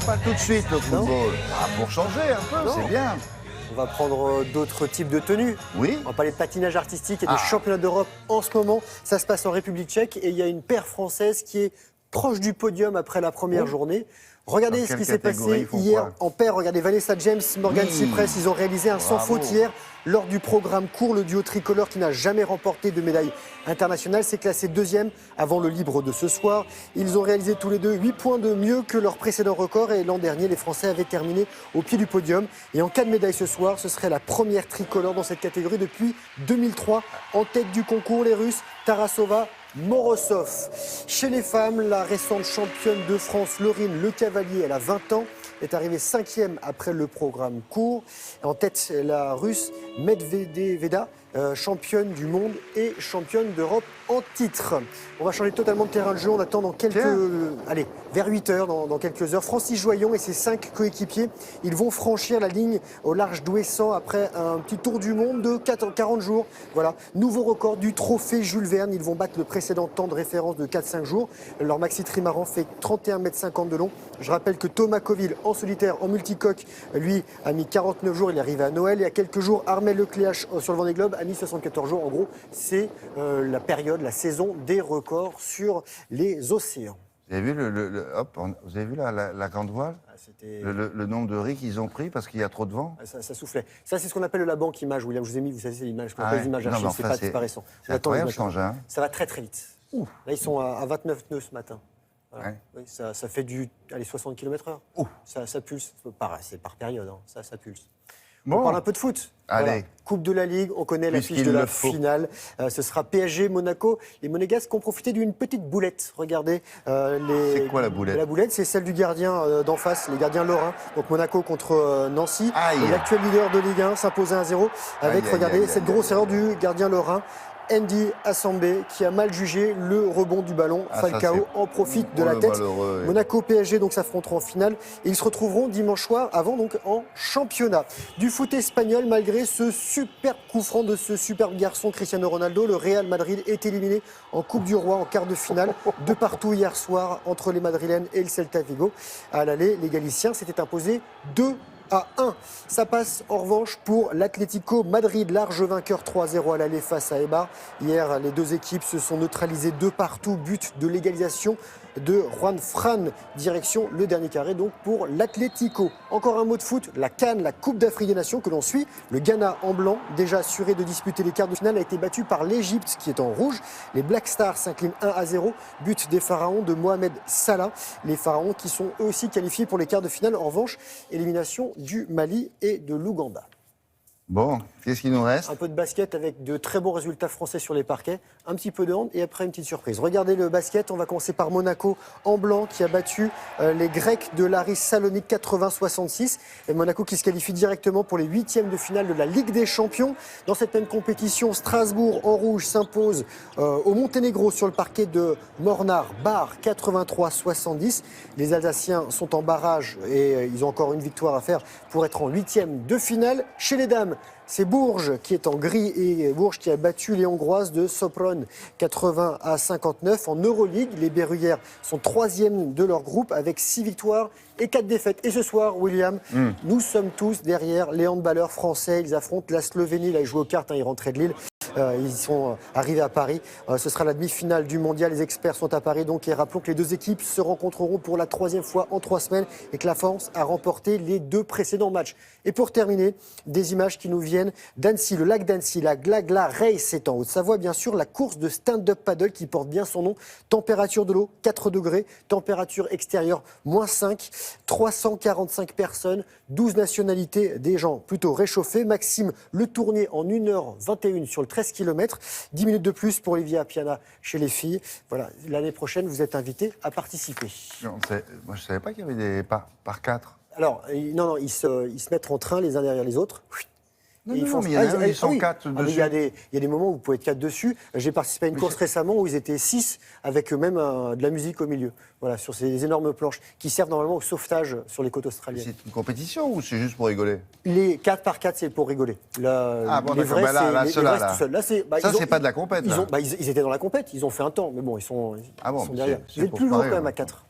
Pas tout de suite le football. Ah, pour changer un peu, Non. c'est bien. On va prendre d'autres types de tenues. Oui. On va parler de patinage artistique et des championnats d'Europe en ce moment. Ça se passe en République tchèque et il y a une paire française qui est proche du podium après la première journée. Regardez Dans ce qui quelle s'est catégorie passé ils font hier quoi en paire. Regardez Vanessa James, Morgan Cypress, ils ont réalisé un sans Bravo. faute hier lors du programme court. Le duo tricolore qui n'a jamais remporté de médaille internationale s'est classé deuxième avant le libre de ce soir. Ils ont réalisé tous les deux 8 points de mieux que leur précédent record et l'an dernier, les Français avaient terminé au pied du podium. Et en cas de médaille ce soir, ce serait la première tricolore dans cette catégorie depuis 2003. En tête du concours, les Russes, Tarasova, Morozov. Chez les femmes, la récente championne de France, Laurine Le Cavalier, elle a 20 ans, est arrivée 5e après le programme court. En tête, la Russe Medvedeva, championne du monde et championne d'Europe en titre. On va changer totalement de terrain de jeu. On attend dans vers 8 heures, dans quelques heures. Francis Joyon et ses 5 coéquipiers, ils vont franchir la ligne au large d'Ouessant après un petit tour du monde de 40 jours. Voilà, nouveau record du trophée Jules Verne. Ils vont battre le précédent temps de référence de 4-5 jours. Leur maxi trimaran fait 31,50 m de long. Je rappelle que Thomas Coville, en solitaire, en multicoque, lui, a mis 49 jours. Il est arrivé à Noël. Il y a quelques jours, Armel Lecléache sur le Vendée Globe a mis 74 jours. En gros, c'est la période, la saison des records sur les océans. Vous avez vu, vous avez vu la grande voile le nombre de riz qu'ils ont pris parce qu'il y a trop de vent. Ça soufflait. Ça, c'est ce qu'on appelle la banque image, William. Je vous ai mis, vous savez, c'est l'image qu'on appelle les images Non, archives. mais enfin, C'est pas récent. C'est incroyable cet engin. Ça va très très vite. Là, ils sont à 29 nœuds ce matin. Voilà. Ouais. Oui, ça fait 60 km/h. Ça pulse. C'est par période, hein. Ça pulse. Bon. On parle un peu de foot. Allez. Voilà. Coupe de la Ligue, on connaît l'affiche Puisqu'il de la le faut. finale. Ce sera PSG-Monaco. Les Monégasques ont profité d'une petite boulette. Regardez. C'est quoi la boulette? La boulette, c'est celle du gardien d'en face, les gardiens lorrains. Donc Monaco contre Nancy. Aïe. Et l'actuel leader de Ligue 1 s'imposait 1-0 avec, regardez, cette grosse erreur du gardien lorrain. Andy Assambé qui a mal jugé le rebond du ballon. Falcao en profite de la tête. Monaco-PSG donc s'affronteront en finale et ils se retrouveront dimanche soir avant donc en championnat. Du foot espagnol, malgré ce superbe coup franc de ce superbe garçon Cristiano Ronaldo, le Real Madrid est éliminé en Coupe du Roi en quart de finale. De partout hier soir entre les Madrilènes et le Celta Vigo. À l'aller, les Galiciens s'étaient imposés 2-1. Ça passe en revanche pour l'Atlético Madrid, large vainqueur 3-0 à l'aller face à Eibar. Hier, les deux équipes se sont neutralisées de partout, but de l'égalisation de Juan Fran, direction le dernier carré donc pour l'Atlético. Encore un mot de foot, la CAN, la Coupe d'Afrique des Nations que l'on suit. Le Ghana en blanc, déjà assuré de disputer les quarts de finale, a été battu par l'Égypte qui est en rouge. Les Black Stars s'inclinent 1-0, but des Pharaons de Mohamed Salah. Les Pharaons qui sont eux aussi qualifiés pour les quarts de finale. En revanche, élimination du Mali et de l'Ouganda. Bon, qu'est-ce qu'il nous reste? Un peu de basket avec de très bons résultats français sur les parquets, un petit peu de hand et après une petite surprise. Regardez le basket, on va commencer par Monaco en blanc qui a battu les Grecs de l'Aris Salonique 80-66 et Monaco qui se qualifie directement pour les 8e de finale de la Ligue des Champions. Dans cette même compétition, Strasbourg en rouge s'impose au Monténégro sur le parquet de Mornar-Bar 83-70. Les Alsaciens sont en barrage et ils ont encore une victoire à faire pour être en 8e de finale. Chez les dames, c'est Bourges qui est en gris et Bourges qui a battu les Hongroises de Sopron 80-59. En Euroleague, les Berruyères sont 3e de leur groupe avec 6 victoires et 4 défaites. Et ce soir, William, nous sommes tous derrière les handballeurs français. Ils affrontent la Slovénie. Là, ils jouent aux cartes, ils rentraient de Lille. Ils sont arrivés à Paris. Ce sera la demi-finale du mondial. Les experts sont à Paris. Donc, et rappelons que les deux équipes se rencontreront pour la 3e fois en 3 semaines et que la France a remporté les 2 précédents matchs. Et pour terminer, des images qui nous viennent d'Annecy, le lac d'Annecy, la Glagla Race est en Haute-Savoie. Bien sûr, la course de stand-up paddle qui porte bien son nom. Température de l'eau, 4 degrés. Température extérieure, -5. 345 personnes, 12 nationalités, des gens plutôt réchauffés. Maxime Le Tournier en 1h21 sur le 13 km. 10 minutes de plus pour Olivia Piana chez les filles. Voilà, l'année prochaine, vous êtes invités à participer. Non, moi, je ne savais pas qu'il y avait des par 4. Alors, non, ils se mettent en train les uns derrière les autres. Non, mais il y en a, ils sont 4 dessus. Il y a des moments où vous pouvez être 4 dessus. J'ai participé à une course récemment où ils étaient 6 avec même de la musique au milieu. Voilà, sur ces énormes planches qui servent normalement au sauvetage sur les côtes australiennes. C'est une compétition ou c'est juste pour rigoler? Les 4 par 4, c'est pour rigoler. Bon, les vrais, bah là, c'est ceux-là, les vrais tout seuls. Là, c'est pas de la compète. Ils étaient dans la compète, ils ont fait un temps, mais bon, ils sont bon, derrière. c'est Vous êtes pour plus lourd pareil, quand même à ouais. 4.